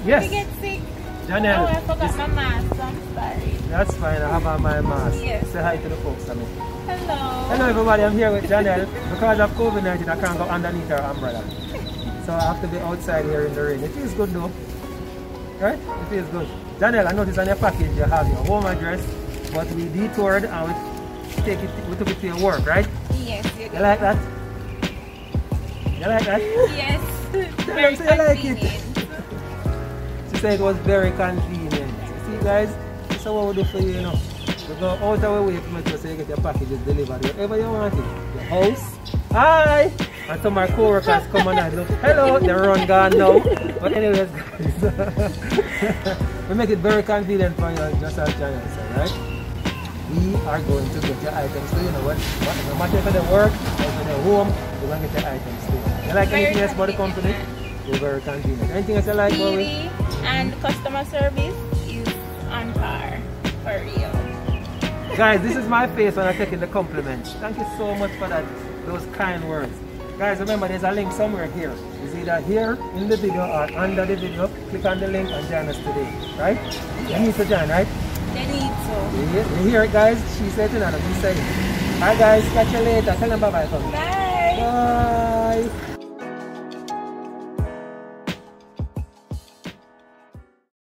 Yes. If you get sick. Janelle. Oh, I forgot my mask. I'm sorry. That's fine. I have on my mask. Yes. Say hi to the folks, Sammy. Hello. Hello everybody, I'm here with Janelle. Because of COVID-19, I can't go underneath her umbrella. So I have to be outside here in the rain. It feels good though. Right? It feels good. Janelle, I noticed on your package you have your home address, but we detoured and we took it to your work, right? Yes, you do. You like that? You like that? Yes. Very So you like it? convenient. She said it was very convenient. You see guys, this is what we do for you, you know. You go out of our way to make sure you get your packages delivered wherever you want it. Your house. Hi! And some of my co-workers come and look. Hello! They run gone now. But anyways guys, we make it very convenient for you, just as Janelle said, right? We are going to get your items to you know what? No matter if they work or if they're home, we're going to get your items to you. You like Very anything else about the company? We're very convenient. Anything else you like about it? Speedy and customer service is on par for real. Guys, this is my face when I'm taking the compliments. Thank you so much for that, those kind words. Guys, remember there's a link somewhere here. It's either here in the video or under the video. Click on the link and join us today, right? You need to join, right? They need to. You hear it, guys? She said it and we said it. Alright guys, catch you later. Tell them bye-bye. Bye. Bye.